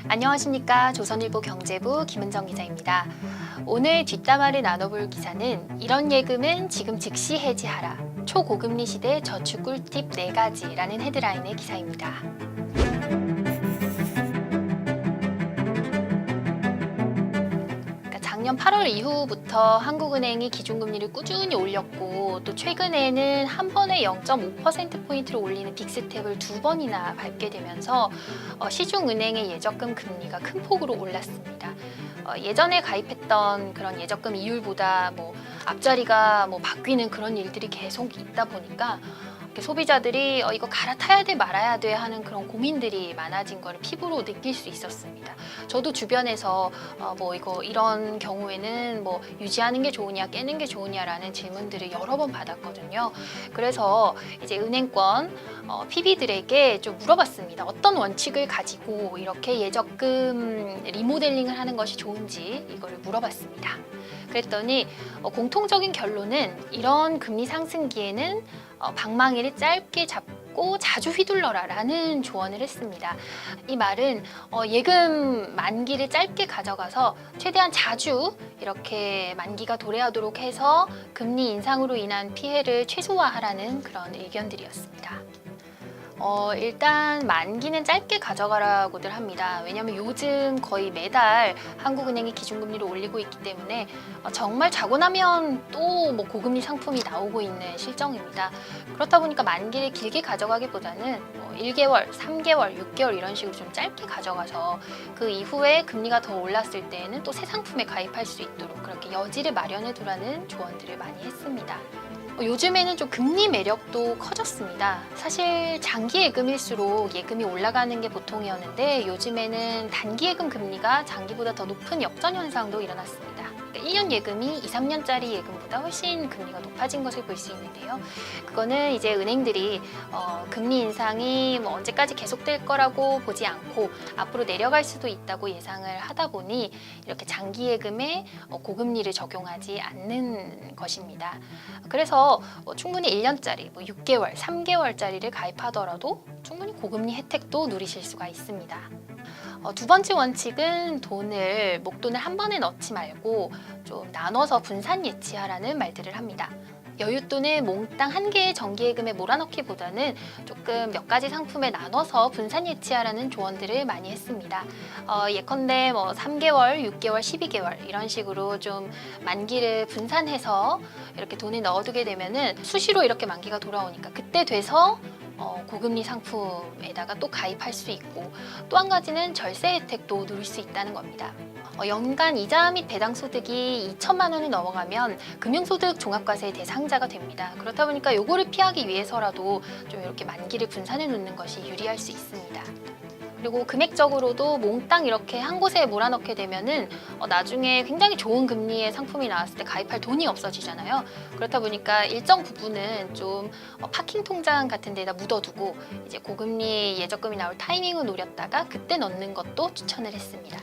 안녕하십니까. 조선일보 경제부 김은정 기자입니다. 오늘 뒷담화를 나눠볼 기사는 이런 예금은 지금 즉시 해지하라. 초고금리 시대 저축 꿀팁 4가지라는 헤드라인의 기사입니다. 작년 8월 이후부터 한국은행이 기준금리를 꾸준히 올렸고 또 최근에는 한 번에 0.5%포인트를 올리는 빅스텝을 2번이나 밟게 되면서 시중은행의 예적금 금리가 큰 폭으로 올랐습니다. 예전에 가입했던 그런 예적금 이율보다 앞자리가 바뀌는 그런 일들이 계속 있다 보니까 소비자들이 이거 갈아타야 돼 말아야 돼 하는 그런 고민들이 많아진 걸 피부로 느낄 수 있었습니다. 저도 주변에서 이런 경우에는 유지하는 게 좋으냐 깨는 게 좋으냐라는 질문들을 여러 번 받았거든요. 그래서 이제 은행권 PB들에게 좀 물어봤습니다. 어떤 원칙을 가지고 이렇게 예적금 리모델링을 하는 것이 좋은지 이거를 물어봤습니다. 그랬더니 공통적인 결론은 이런 금리 상승기에는 방망이를 짧게 잡고 자주 휘둘러라 라는 조언을 했습니다. 이 말은 예금 만기를 짧게 가져가서 최대한 자주 이렇게 만기가 도래하도록 해서 금리 인상으로 인한 피해를 최소화하라는 그런 의견들이었습니다. 일단 만기는 짧게 가져가라고들 합니다. 왜냐하면 요즘 거의 매달 한국은행이 기준금리를 올리고 있기 때문에 정말 자고 나면 또 고금리 상품이 나오고 있는 실정입니다. 그렇다 보니까 만기를 길게 가져가기보다는 1개월, 3개월, 6개월 이런 식으로 좀 짧게 가져가서 그 이후에 금리가 더 올랐을 때에는 또 새 상품에 가입할 수 있도록 그렇게 여지를 마련해 두라는 조언들을 많이 했습니다. 요즘에는 좀 금리 매력도 커졌습니다. 사실 장기 예금일수록 예금이 올라가는 게 보통이었는데 요즘에는 단기 예금 금리가 장기보다 더 높은 역전 현상도 일어났습니다. 1년 예금이 2, 3년짜리 예금보다 훨씬 금리가 높아진 것을 볼 수 있는데요. 그거는 이제 은행들이 금리 인상이 언제까지 계속될 거라고 보지 않고 앞으로 내려갈 수도 있다고 예상을 하다 보니 이렇게 장기 예금에 고금리를 적용하지 않는 것입니다. 그래서 충분히 1년짜리, 6개월, 3개월짜리를 가입하더라도 충분히 고금리 혜택도 누리실 수가 있습니다. 두 번째 원칙은 목돈을 한 번에 넣지 말고 좀 나눠서 분산 예치하라는 말들을 합니다. 여윳돈을 몽땅 한 개의 정기예금에 몰아넣기보다는 조금 몇 가지 상품에 나눠서 분산 예치하라는 조언들을 많이 했습니다. 예컨대 3개월, 6개월, 12개월 이런 식으로 좀 만기를 분산해서 이렇게 돈을 넣어두게 되면은 수시로 이렇게 만기가 돌아오니까 그때 돼서 고금리 상품에다가 또 가입할 수 있고 또 한 가지는 절세 혜택도 누릴 수 있다는 겁니다. 연간 이자 및 배당 소득이 2천만 원을 넘어가면 금융소득 종합과세의 대상자가 됩니다. 그렇다 보니까 요거를 피하기 위해서라도 좀 이렇게 만기를 분산해 놓는 것이 유리할 수 있습니다. 그리고 금액적으로도 몽땅 이렇게 한 곳에 몰아넣게 되면은 나중에 굉장히 좋은 금리의 상품이 나왔을 때 가입할 돈이 없어지잖아요. 그렇다 보니까 일정 부분은 좀 파킹 통장 같은 데다 묻어두고 이제 고금리 예적금이 나올 타이밍을 노렸다가 그때 넣는 것도 추천을 했습니다.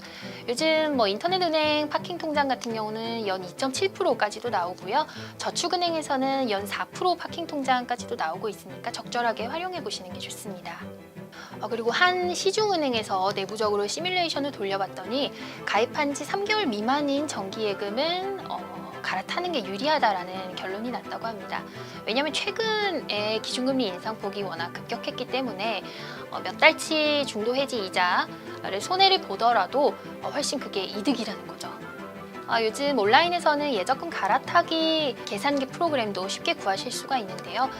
요즘 인터넷은행 파킹 통장 같은 경우는 연 2.7%까지도 나오고요. 저축은행에서는 연 4% 파킹 통장까지도 나오고 있으니까 적절하게 활용해 보시는 게 좋습니다. 그리고 한 시중은행에서 내부적으로 시뮬레이션을 돌려봤더니 가입한 지 3개월 미만인 정기예금은 갈아타는 게 유리하다라는 결론이 났다고 합니다. 왜냐하면 최근에 기준금리 인상폭이 워낙 급격했기 때문에 몇 달치 중도 해지 이자를 손해를 보더라도 훨씬 그게 이득이라는 거죠. 요즘 온라인에서는 예적금 갈아타기 계산기 프로그램도 쉽게 구하실 수가 있는데요.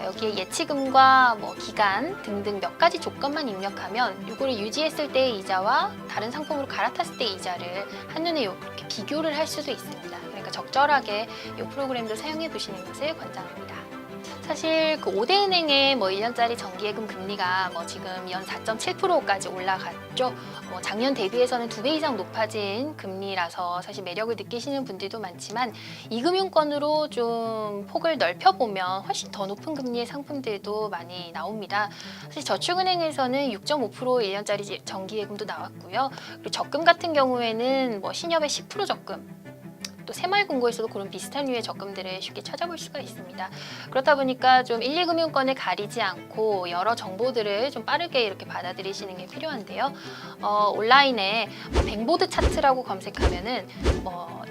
여기에 예치금과 기간 등등 몇 가지 조건만 입력하면 이거를 유지했을 때의 이자와 다른 상품으로 갈아탔을 때의 이자를 한눈에 이렇게 비교를 할 수도 있습니다. 그러니까 적절하게 이 프로그램도 사용해 보시는 것을 권장합니다. 사실 그 5대 은행의 1년짜리 정기예금 금리가 지금 연 4.7%까지 올라갔죠. 작년 대비해서는 2배 이상 높아진 금리라서 사실 매력을 느끼시는 분들도 많지만 이 금융권으로 좀 폭을 넓혀보면 훨씬 더 높은 금리의 상품들도 많이 나옵니다. 사실 저축은행에서는 6.5% 1년짜리 정기예금도 나왔고요. 그리고 적금 같은 경우에는 신협의 10% 적금 또 새마을금고에서도 그런 비슷한 류의 적금들을 쉽게 찾아볼 수가 있습니다. 그렇다 보니까 좀 1, 2금융권을 가리지 않고 여러 정보들을 좀 빠르게 이렇게 받아들이시는 게 필요한데요. 온라인에 뱅보드 차트라고 검색하면은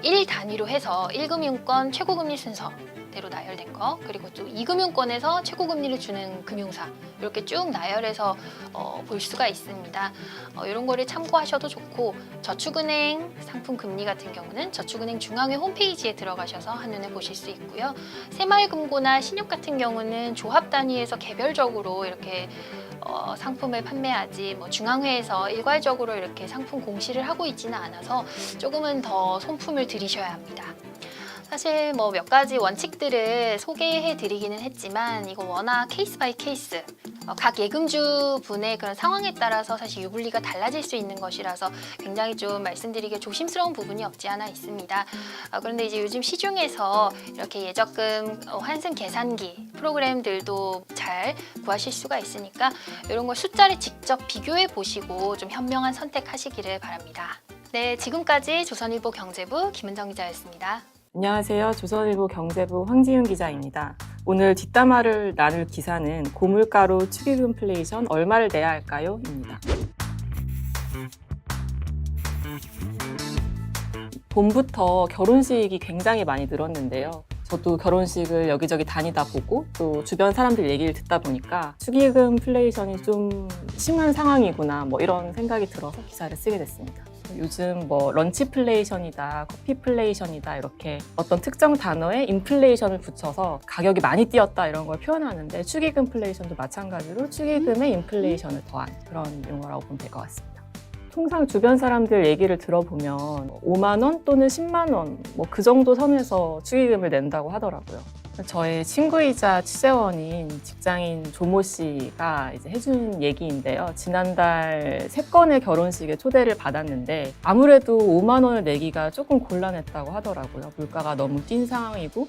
1 단위로 해서 1금융권 최고금리 순서대로 나열된 거, 그리고 또 2금융권에서 최고금리를 주는 금융사 이렇게 쭉 나열해서 볼 수가 있습니다. 이런 거를 참고하셔도 좋고, 저축은행 상품 금리 같은 경우는 저축은행 중앙회 홈페이지에 들어가셔서 한눈에 보실 수 있고요. 새마을금고나 신협 같은 경우는 조합 단위에서 개별적으로 이렇게 상품을 판매하지 중앙회에서 일괄적으로 이렇게 상품 공시를 하고 있지는 않아서 조금은 더 손품을 들이셔야 합니다. 사실 몇 가지 원칙들을 소개해 드리기는 했지만 이거 워낙 케이스 바이 케이스, 각 예금주 분의 그런 상황에 따라서 사실 유불리가 달라질 수 있는 것이라서 굉장히 좀 말씀드리기 조심스러운 부분이 없지 않아 있습니다. 그런데 이제 요즘 시중에서 이렇게 예적금 환승 계산기 프로그램들도 잘 구하실 수가 있으니까 이런 걸 숫자를 직접 비교해 보시고 좀 현명한 선택하시기를 바랍니다. 네, 지금까지 조선일보 경제부 김은정 기자였습니다. 안녕하세요. 조선일보 경제부 황지윤 기자입니다. 오늘 뒷담화를 나눌 기사는 고물가로 축의금플레이션 얼마를 내야 할까요? 입니다. 봄부터 결혼식이 굉장히 많이 늘었는데요. 저도 결혼식을 여기저기 다니다 보고 또 주변 사람들 얘기를 듣다 보니까 축의금플레이션이 좀 심한 상황이구나 이런 생각이 들어서 기사를 쓰게 됐습니다. 요즘 런치플레이션이다, 커피플레이션이다 이렇게 어떤 특정 단어에 인플레이션을 붙여서 가격이 많이 뛰었다 이런 걸 표현하는데 축의금플레이션도 마찬가지로 축의금에 인플레이션을 더한 그런 용어라고 보면 될 것 같습니다. 통상 주변 사람들 얘기를 들어보면 5만 원 또는 10만 원 그 정도 선에서 축의금을 낸다고 하더라고요. 저의 친구이자 취재원인 직장인 조모 씨가 이제 해준 얘기인데요. 지난달 3건의 결혼식에 초대를 받았는데 아무래도 5만 원을 내기가 조금 곤란했다고 하더라고요. 물가가 너무 뛴 상황이고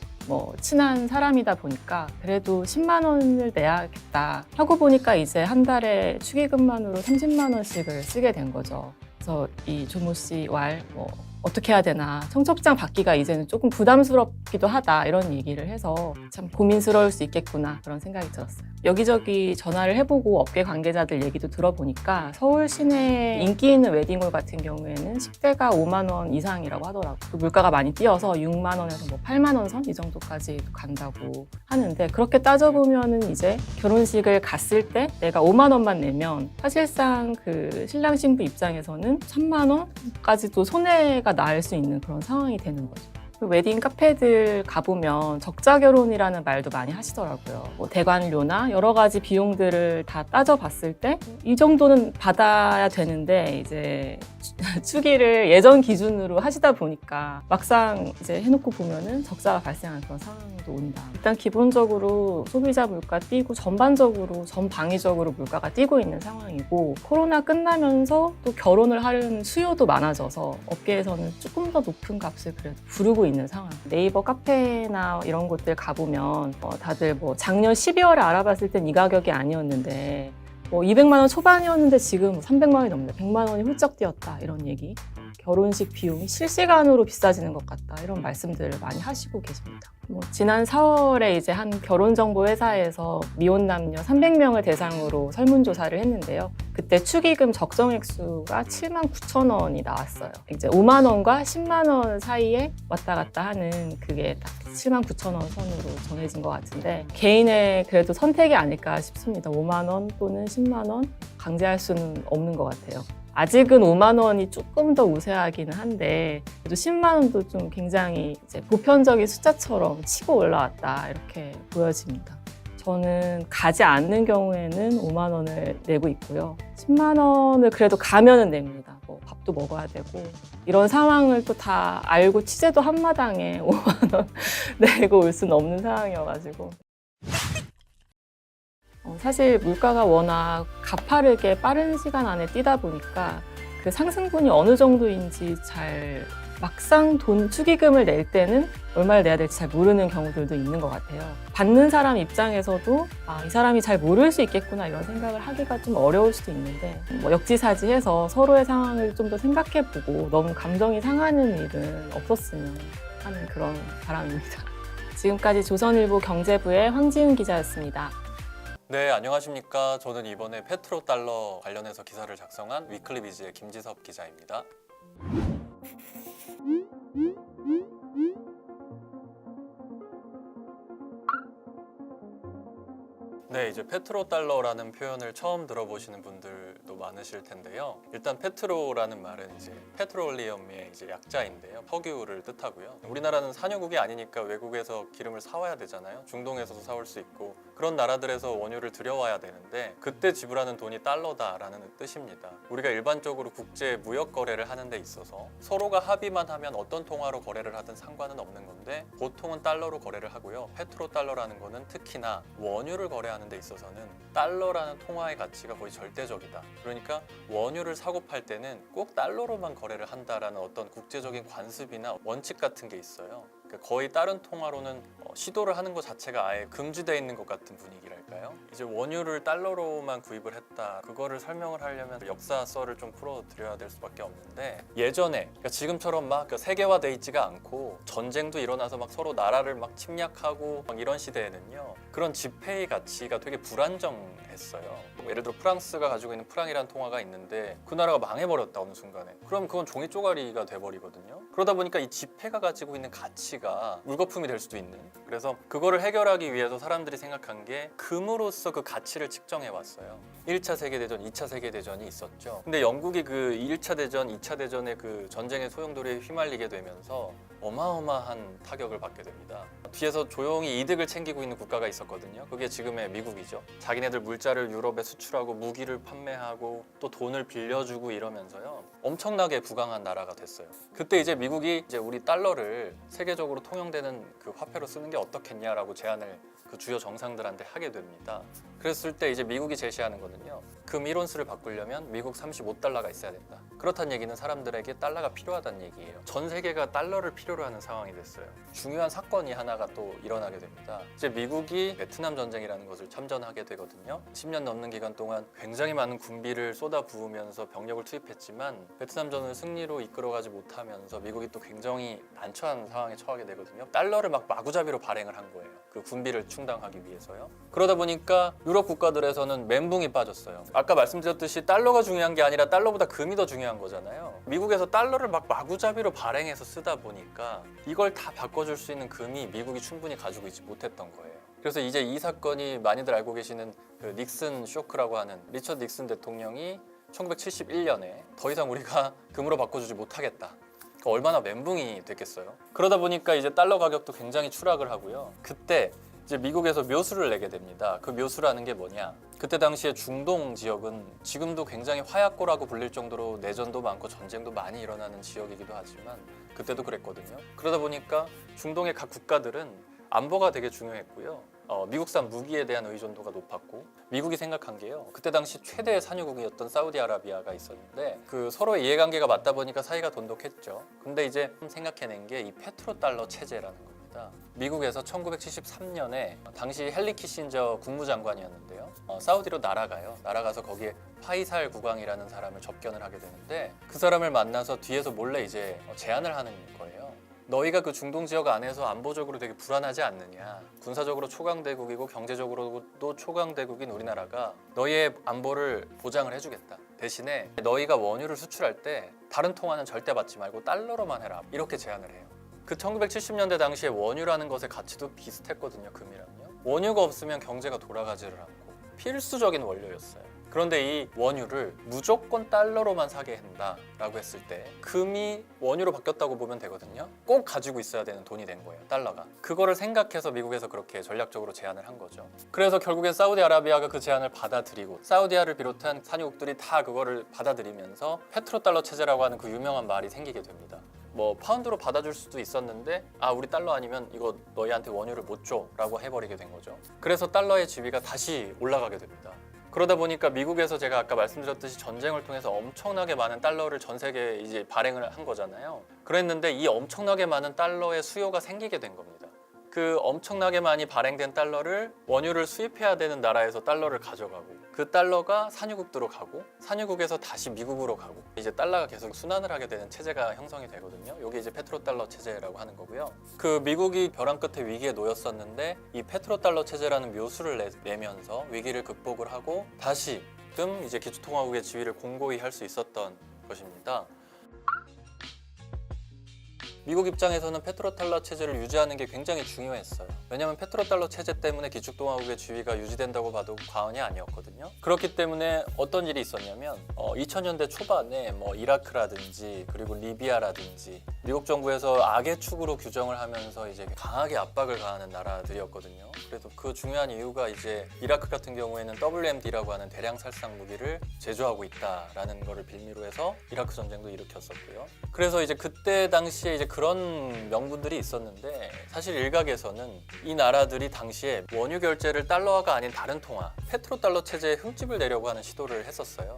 친한 사람이다 보니까 그래도 10만 원을 내야겠다 하고 보니까 이제 한 달에 축의금만으로 30만 원씩을 쓰게 된 거죠. 그래서 이 조모 씨 어떻게 해야 되나, 청첩장 받기가 이제는 조금 부담스럽기도 하다 이런 얘기를 해서 참 고민스러울 수 있겠구나 그런 생각이 들었어요. 여기저기 전화를 해보고 업계 관계자들 얘기도 들어보니까 서울 시내 인기 있는 웨딩홀 같은 경우에는 10대가 5만 원 이상이라고 하더라고요. 물가가 많이 뛰어서 6만 원에서 8만 원 선 이 정도까지 간다고 하는데, 그렇게 따져보면은 이제 결혼식을 갔을 때 내가 5만 원만 내면 사실상 그 신랑 신부 입장에서는 3만 원까지도 손해가 날 수 있는 그런 상황이 되는 거죠. 웨딩 카페들 가보면 적자 결혼이라는 말도 많이 하시더라고요. 대관료나 여러 가지 비용들을 다 따져봤을 때 이 정도는 받아야 되는데 이제 축의를 예전 기준으로 하시다 보니까 막상 이제 해놓고 보면은 적자가 발생하는 그런 상황도 온다. 일단 기본적으로 소비자 물가 뛰고 전반적으로 전방위적으로 물가가 뛰고 있는 상황이고, 코로나 끝나면서 또 결혼을 하려는 수요도 많아져서 업계에서는 조금 더 높은 값을 그래도 부르고 있는 상황. 네이버 카페나 이런 곳들 가보면 다들 작년 12월에 알아봤을 땐 이 가격이 아니었는데 200만 원 초반이었는데 지금 300만 원이 넘는다, 100만 원이 훌쩍 뛰었다 이런 얘기. 결혼식 비용이 실시간으로 비싸지는 것 같다 이런 말씀들을 많이 하시고 계십니다. 지난 4월에 이제 한 결혼정보회사에서 미혼 남녀 300명을 대상으로 설문조사를 했는데요. 그때 축의금 적정액수가 7만 9천 원이 나왔어요. 이제 5만 원과 10만 원 사이에 왔다 갔다 하는 그게 딱 7만 9천 원 선으로 정해진 것 같은데, 개인의 그래도 선택이 아닐까 싶습니다. 5만 원 또는 10만 원 강제할 수는 없는 것 같아요. 아직은 5만 원이 조금 더 우세하기는 한데 그래도 10만 원도 좀 굉장히 이제 보편적인 숫자처럼 치고 올라왔다 이렇게 보여집니다. 저는 가지 않는 경우에는 5만 원을 내고 있고요. 10만 원을 그래도 가면은 냅니다. 밥도 먹어야 되고 이런 상황을 또 다 알고 취재도 한마당에 5만 원 내고 올 수는 없는 상황이어가지고. 사실 물가가 워낙 가파르게 빠른 시간 안에 뛰다 보니까 그 상승분이 어느 정도인지 잘 막상 축의금을 낼 때는 얼마를 내야 될지 잘 모르는 경우들도 있는 것 같아요. 받는 사람 입장에서도 이 사람이 잘 모를 수 있겠구나 이런 생각을 하기가 좀 어려울 수도 있는데, 역지사지해서 서로의 상황을 좀 더 생각해보고 너무 감정이 상하는 일은 없었으면 하는 그런 바람입니다. 지금까지 조선일보 경제부의 황지은 기자였습니다. 네, 안녕하십니까. 저는 이번에 페트로달러 관련해서 기사를 작성한 위클리비즈의 김지섭 기자입니다. 네, 이제 페트로달러라는 표현을 처음 들어보시는 분들도 많으실 텐데요. 일단 페트로라는 말은 이제 페트롤리엄의 이제 약자인데요. 석유를 뜻하고요. 우리나라는 산유국이 아니니까 외국에서 기름을 사와야 되잖아요. 중동에서도 사올 수 있고 그런 나라들에서 원유를 들여와야 되는데 그때 지불하는 돈이 달러다라는 뜻입니다. 우리가 일반적으로 국제 무역 거래를 하는 데 있어서 서로가 합의만 하면 어떤 통화로 거래를 하든 상관은 없는 건데 보통은 달러로 거래를 하고요. 페트로달러라는 거는 특히나 원유를 거래하는 데 있어서는 달러라는 통화의 가치가 거의 절대적이다. 그러니까 원유를 사고 팔 때는 꼭 달러로만 거래를 한다라는 어떤 국제적인 관습이나 원칙 같은 게 있어요. 그러니까 거의 다른 통화로는 시도를 하는 것 자체가 아예 금지되어 있는 것 같은 분위기랄까요? 이제 원유를 달러로만 구입을 했다. 그거를 설명을 하려면 역사 썰을 좀 풀어드려야 될 수밖에 없는데 예전에 그러니까 지금처럼 막 세계화돼 있지가 않고 전쟁도 일어나서 막 서로 나라를 막 침략하고 막 이런 시대에는요. 그런 지폐의 가치가 되게 불안정했어요. 예를 들어 프랑스가 가지고 있는 프랑이라는 통화가 있는데 그 나라가 망해버렸다 어느 순간에. 그럼 그건 종이 쪼가리가 돼버리거든요. 그러다 보니까 이 지폐가 가지고 있는 가치가 물거품이 될 수도 있는. 그래서 그거를 해결하기 위해서 사람들이 생각한 게 금으로써 그 가치를 측정해 왔어요. 1차 세계대전, 2차 세계대전이 있었죠. 근데 영국이 그 1차 대전, 2차 대전의 그 전쟁의 소용돌이에 휘말리게 되면서 어마어마한 타격을 받게 됩니다. 뒤에서 조용히 이득을 챙기고 있는 국가가 있었거든요. 그게 지금의 미국이죠. 자기네들 물자를 유럽에 수출하고 무기를 판매하고 또 돈을 빌려주고 이러면서요. 엄청나게 부강한 나라가 됐어요. 그때 이제 미국이 이제 우리 달러를 세계적으로 통용되는 그 화폐로 쓰는 게 어떻겠냐라고 제안을 그 주요 정상들한테 하게 됩니다. 그랬을 때 이제 미국이 제시하는 거는요. 금 1온스를 바꾸려면 미국 35달러가 있어야 된다. 그렇다는 얘기는 사람들에게 달러가 필요하다는 얘기예요. 전 세계가 달러를 필요로 하는 상황이 됐어요. 중요한 사건이 하나가 또 일어나게 됩니다. 이제 미국이 베트남 전쟁이라는 것을 참전하게 되거든요. 10년 넘는 기간 동안 굉장히 많은 군비를 쏟아부으면서 병력을 투입했지만 베트남전을 승리로 이끌어가지 못하면서 미국이 또 굉장히 난처한 상황에 처하게 되거든요. 달러를 막 마구잡이로 발행을 한 거예요. 그 군비를 충당하기 위해서요. 그러다 보니까 유럽 국가들에서는 멘붕이 빠졌어요. 아까 말씀드렸듯이 달러가 중요한 게 아니라 달러보다 금이 더 중요한 거잖아요. 미국에서 달러를 막 마구잡이로 발행해서 쓰다 보니까 이걸 다 바꿔줄 수 있는 금이 미국이 충분히 가지고 있지 못했던 거예요. 그래서 이제 이 사건이 많이들 알고 계시는 그 닉슨 쇼크라고 하는 리처드 닉슨 대통령이 1971년에 더 이상 우리가 금으로 바꿔주지 못하겠다. 얼마나 멘붕이 됐겠어요. 그러다 보니까 이제 달러 가격도 굉장히 추락을 하고요. 그때 이제 미국에서 묘수를 내게 됩니다. 그 묘수라는 게 뭐냐? 그때 당시에 중동 지역은 지금도 굉장히 화약고라고 불릴 정도로 내전도 많고 전쟁도 많이 일어나는 지역이기도 하지만 그때도 그랬거든요. 그러다 보니까 중동의 각 국가들은 안보가 되게 중요했고요. 미국산 무기에 대한 의존도가 높았고 미국이 생각한 게요. 그때 당시 최대의 산유국이었던 사우디아라비아가 있었는데 그 서로의 이해관계가 맞다 보니까 사이가 돈독했죠. 근데 이제 생각해낸 게 이 페트로달러 체제라는 겁니다. 미국에서 1973년에 당시 헨리 키신저 국무장관이었는데요. 사우디로 날아가서 거기에 파이살 국왕이라는 사람을 접견을 하게 되는데 그 사람을 만나서 뒤에서 몰래 이제 제안을 하는 거예요. 너희가 그 중동 지역 안에서 안보적으로 되게 불안하지 않느냐. 군사적으로 초강대국이고 경제적으로도 초강대국인 우리나라가 너희의 안보를 보장을 해주겠다. 대신에 너희가 원유를 수출할 때 다른 통화는 절대 받지 말고 달러로만 해라. 이렇게 제안을 해요. 그 1970년대 당시에 원유라는 것의 가치도 비슷했거든요. 금이랑요. 원유가 없으면 경제가 돌아가지를 않고 필수적인 원료였어요. 그런데 이 원유를 무조건 달러로만 사게 한다라고 했을 때 금이 원유로 바뀌었다고 보면 되거든요. 꼭 가지고 있어야 되는 돈이 된 거예요. 달러가. 그거를 생각해서 미국에서 그렇게 전략적으로 제안을 한 거죠. 그래서 결국엔 사우디아라비아가 그 제안을 받아들이고 사우디아를 비롯한 산유국들이 다 그거를 받아들이면서 페트로달러 체제라고 하는 그 유명한 말이 생기게 됩니다. 뭐 파운드로 받아줄 수도 있었는데 우리 달러 아니면 이거 너희한테 원유를 못 줘 라고 해버리게 된 거죠. 그래서 달러의 지위가 다시 올라가게 됩니다. 그러다 보니까 미국에서 제가 아까 말씀드렸듯이 전쟁을 통해서 엄청나게 많은 달러를 전 세계에 이제 발행을 한 거잖아요. 그랬는데 이 엄청나게 많은 달러의 수요가 생기게 된 겁니다. 그 엄청나게 많이 발행된 달러를 원유를 수입해야 되는 나라에서 달러를 가져가고 그 달러가 산유국으로 가고 산유국에서 다시 미국으로 가고 이제 달러가 계속 순환을 하게 되는 체제가 형성이 되거든요. 이게 이제 페트로달러 체제라고 하는 거고요. 그 미국이 벼랑 끝에 위기에 놓였었는데 이 페트로달러 체제라는 묘수를 내면서 위기를 극복을 하고 다시금 이제 기초통화국의 지위를 공고히 할 수 있었던 것입니다. 미국 입장에서는 페트로달러 체제를 유지하는 게 굉장히 중요했어요. 왜냐하면 페트로달러 체제 때문에 기축통화국의 지위가 유지된다고 봐도 과언이 아니었거든요. 그렇기 때문에 어떤 일이 있었냐면 2000년대 초반에 뭐 이라크라든지 그리고 리비아라든지 미국 정부에서 악의 축으로 규정을 하면서 이제 강하게 압박을 가하는 나라들이었거든요. 그래서 그 중요한 이유가 이제 이라크 같은 경우에는 WMD라고 하는 대량 살상 무기를 제조하고 있다라는 거를 빌미로 해서 이라크 전쟁도 일으켰었고요. 그래서 이제 그때 당시에 이제 그런 명분들이 있었는데 사실 일각에서는 이 나라들이 당시에 원유 결제를 달러화가 아닌 다른 통화, 페트로달러 체제에 흠집을 내려고 하는 시도를 했었어요.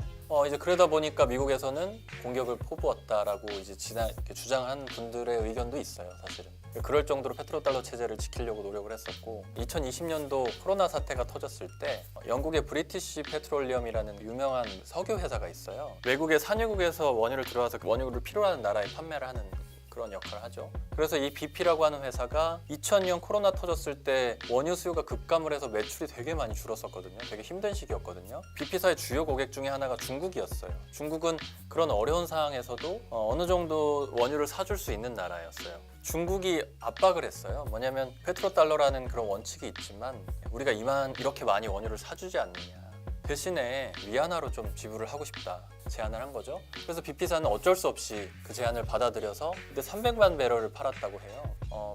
이제 그러다 보니까 미국에서는 공격을 포부었다라고 이제 이렇게 주장한 분들의 의견도 있어요, 사실은. 그럴 정도로 페트로달러 체제를 지키려고 노력을 했었고 2020년도 코로나 사태가 터졌을 때 영국의 브리티시 페트롤리엄이라는 유명한 석유 회사가 있어요. 외국의 산유국에서 원유를 들어와서 그 원유를 필요로 하는 나라에 판매를 하는 그런 역할을 하죠. 그래서 이 BP라고 하는 회사가 2000년 코로나 터졌을 때 원유 수요가 급감을 해서 매출이 되게 많이 줄었었거든요. 되게 힘든 시기였거든요. BP사의 주요 고객 중에 하나가 중국이었어요. 중국은 그런 어려운 상황에서도 어느 정도 원유를 사줄 수 있는 나라였어요. 중국이 압박을 했어요. 뭐냐면 페트로달러라는 그런 원칙이 있지만 우리가 이렇게 많이 원유를 사주지 않느냐. 대신에 위안화로 좀 지불을 하고 싶다 제안을 한 거죠. 그래서 BP사는 어쩔 수 없이 그 제안을 받아들여서 그때 300만 배럴을 팔았다고 해요.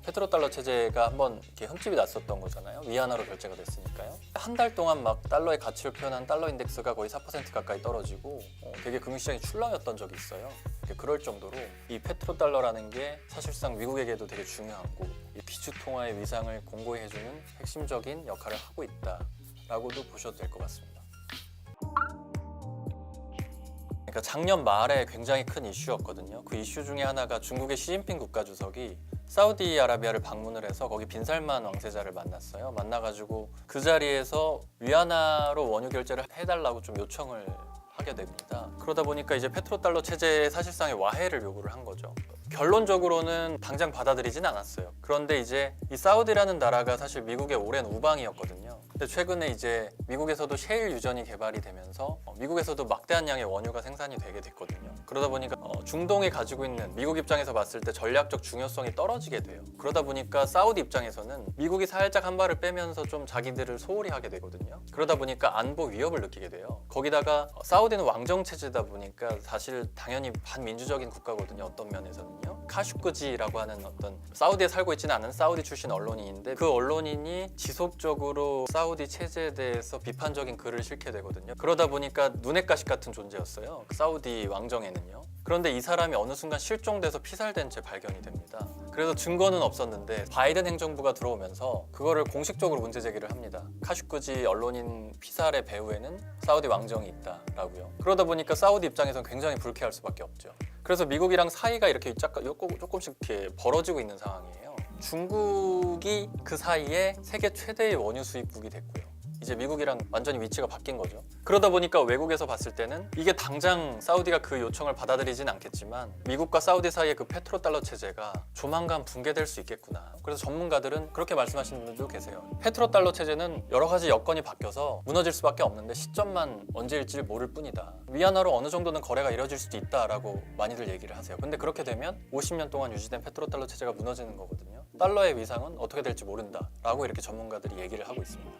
페트로달러 체제가 한번 이렇게 흠집이 났었던 거잖아요. 위안화로 결제가 됐으니까요. 한 달 동안 막 달러의 가치를 표현한 달러 인덱스가 거의 4% 가까이 떨어지고 되게 금융시장이 출렁였던 적이 있어요. 그럴 정도로 이 페트로달러라는 게 사실상 미국에게도 되게 중요한 거, 이 기축통화의 위상을 공고히 해주는 핵심적인 역할을 하고 있다라고도 보셔도 될 것 같습니다. 그러니까 작년 말에 굉장히 큰 이슈였거든요. 그 이슈 중에 하나가 중국의 시진핑 국가주석이 사우디아라비아를 방문을 해서 거기 빈살만 왕세자를 만났어요. 만나가지고 그 자리에서 위안화로 원유 결제를 해달라고 좀 요청을 하게 됩니다. 그러다 보니까 이제 페트로달러 체제의 사실상의 와해를 요구를 한 거죠. 결론적으로는 당장 받아들이진 않았어요. 그런데 이제 이 사우디라는 나라가 사실 미국의 오랜 우방이었거든요. 근데 최근에 이제 미국에서도 셰일 유전이 개발이 되면서 미국에서도 막대한 양의 원유가 생산이 되게 됐거든요. 그러다 보니까 중동이 가지고 있는 미국 입장에서 봤을 때 전략적 중요성이 떨어지게 돼요. 그러다 보니까 사우디 입장에서는 미국이 살짝 한 발을 빼면서 좀 자기들을 소홀히 하게 되거든요. 그러다 보니까 안보 위협을 느끼게 돼요. 거기다가 사우디는 왕정 체제다 보니까 사실 당연히 반민주적인 국가거든요. 어떤 면에서는요. 카슈크지라고 하는 어떤 사우디에 살고 있지는 않은 사우디 출신 언론인인데 그 언론인이 지속적으로 사우디 체제에 대해서 비판적인 글을 실게 되거든요. 그러다 보니까 눈엣 가시 같은 존재였어요. 그 사우디 왕정에는요. 그런데 이 사람이 어느 순간 실종돼서 피살된 채 발견이 됩니다. 그래서 증거는 없었는데 바이든 행정부가 들어오면서 그거를 공식적으로 문제 제기를 합니다. 카슈크지 언론인 피살의 배후에는 사우디 왕정이 있다라고요. 그러다 보니까 사우디 입장에서는 굉장히 불쾌할 수밖에 없죠. 그래서 미국이랑 사이가 이렇게 조금씩 이렇게 벌어지고 있는 상황이에요. 중국이 그 사이에 세계 최대의 원유 수입국이 됐고요. 이제 미국이랑 완전히 위치가 바뀐 거죠. 그러다 보니까 외국에서 봤을 때는 이게 당장 사우디가 그 요청을 받아들이진 않겠지만 미국과 사우디 사이의 그 페트로달러 체제가 조만간 붕괴될 수 있겠구나. 그래서 전문가들은 그렇게 말씀하시는 분들도 계세요. 페트로달러 체제는 여러 가지 여건이 바뀌어서 무너질 수밖에 없는데 시점만 언제일지 모를 뿐이다. 위안화로 어느 정도는 거래가 이뤄질 수도 있다라고 많이들 얘기를 하세요. 근데 그렇게 되면 50년 동안 유지된 페트로달러 체제가 무너지는 거거든요. 달러의 위상은 어떻게 될지 모른다라고 이렇게 전문가들이 얘기를 하고 있습니다.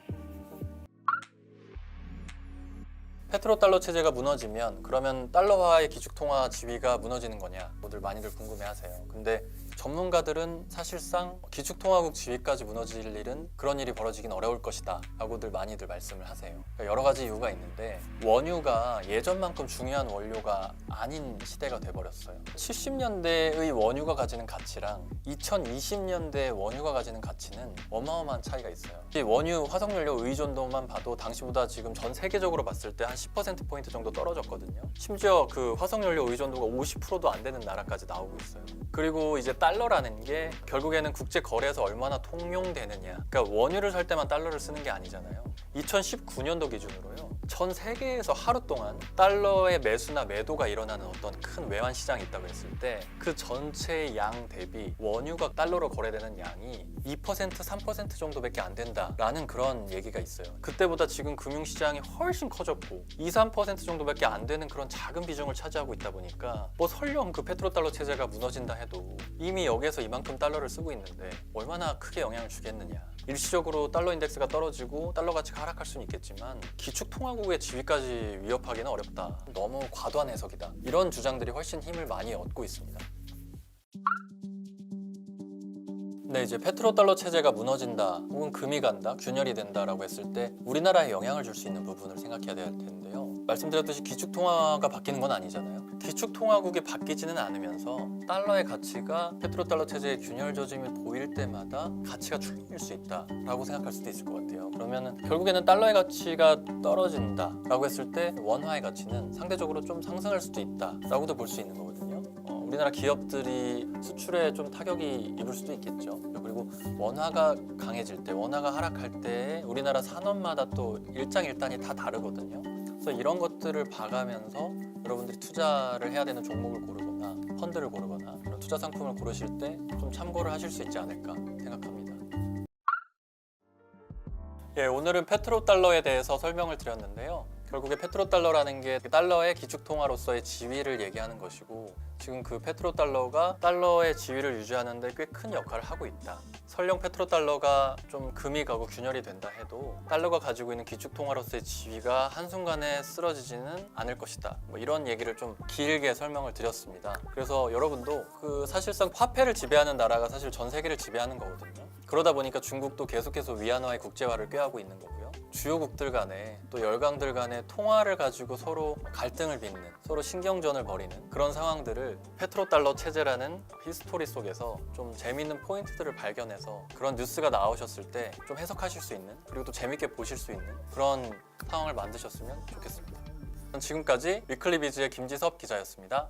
페트로달러 체제가 무너지면 그러면 달러화의 기축통화 지위가 무너지는 거냐 모두 많이들 궁금해하세요. 근데 전문가들은 사실상 기축통화국 지위까지 무너질 일은 그런 일이 벌어지긴 어려울 것이다 라고들 많이들 말씀을 하세요. 그러니까 여러 가지 이유가 있는데 원유가 예전만큼 중요한 원료가 아닌 시대가 돼버렸어요. 70년대의 원유가 가지는 가치랑 2020년대 원유가 가지는 가치는 어마어마한 차이가 있어요. 이 원유 화석연료 의존도만 봐도 당시보다 지금 전 세계적으로 봤을 때 한 10%포인트 정도 떨어졌거든요. 심지어 그 화석연료 의존도가 50%도 안 되는 나라까지 나오고 있어요. 그리고 이제 달러라는 게 결국에는 국제 거래에서 얼마나 통용되느냐. 그러니까 원유를 살 때만 달러를 쓰는 게 아니잖아요. 2019년도 기준으로요. 전 세계에서 하루 동안 달러의 매수나 매도가 일어나는 어떤 큰 외환 시장이 있다고 했을 때 그 전체의 양 대비 원유가 달러로 거래되는 양이 2% 3% 정도밖에 안 된다라는 그런 얘기가 있어요. 그때보다 지금 금융시장이 훨씬 커졌고 2, 3% 정도밖에 안 되는 그런 작은 비중을 차지하고 있다 보니까 뭐 설령 그 페트로달러 체제가 무너진다 해도 이미 여기에서 이만큼 달러를 쓰고 있는데 얼마나 크게 영향을 주겠느냐. 일시적으로 달러 인덱스가 떨어지고 달러 가치가 하락할 수는 있겠지만 기축통화국의 지위까지 위협하기는 어렵다. 너무 과도한 해석이다. 이런 주장들이 훨씬 힘을 많이 얻고 있습니다. 네, 이제 페트로달러 체제가 무너진다 혹은 금이 간다, 균열이 된다라고 했을 때 우리나라에 영향을 줄 수 있는 부분을 생각해야 될 텐데요. 말씀드렸듯이 기축통화가 바뀌는 건 아니잖아요. 기축통화국이 바뀌지는 않으면서 달러의 가치가 페트로달러 체제의 균열 조짐이 보일 때마다 가치가 출렁일 수 있다라고 생각할 수도 있을 것 같아요. 그러면은 결국에는 달러의 가치가 떨어진다라고 했을 때 원화의 가치는 상대적으로 좀 상승할 수도 있다라고도 볼 수 있는 거거든요. 우리나라 기업들이 수출에 좀 타격이 입을 수도 있겠죠. 그리고 원화가 강해질 때, 원화가 하락할 때 우리나라 산업마다 또 일장일단이 다 다르거든요. 그래서 이런 것들을 봐가면서 여러분들이 투자를 해야 되는 종목을 고르거나 펀드를 고르거나 이런 투자 상품을 고르실 때 좀 참고를 하실 수 있지 않을까 생각합니다. 예, 오늘은 페트로달러에 대해서 설명을 드렸는데요. 결국에 페트로달러라는 게 달러의 기축통화로서의 지위를 얘기하는 것이고 지금 그 페트로달러가 달러의 지위를 유지하는 데 꽤 큰 역할을 하고 있다. 설령 페트로달러가 좀 금이 가고 균열이 된다 해도 달러가 가지고 있는 기축통화로서의 지위가 한순간에 쓰러지지는 않을 것이다. 뭐 이런 얘기를 좀 길게 설명을 드렸습니다. 그래서 여러분도 그 사실상 화폐를 지배하는 나라가 사실 전 세계를 지배하는 거거든요. 그러다 보니까 중국도 계속해서 위안화의 국제화를 꾀하고 있는 거고요. 주요국들 간에 또 열강들 간의 통화를 가지고 서로 갈등을 빚는, 서로 신경전을 벌이는 그런 상황들을 페트로달러 체제라는 히스토리 속에서 좀 재미있는 포인트들을 발견해서 그런 뉴스가 나오셨을 때 좀 해석하실 수 있는, 그리고 또 재밌게 보실 수 있는 그런 상황을 만드셨으면 좋겠습니다. 지금까지 위클리비즈의 김지섭 기자였습니다.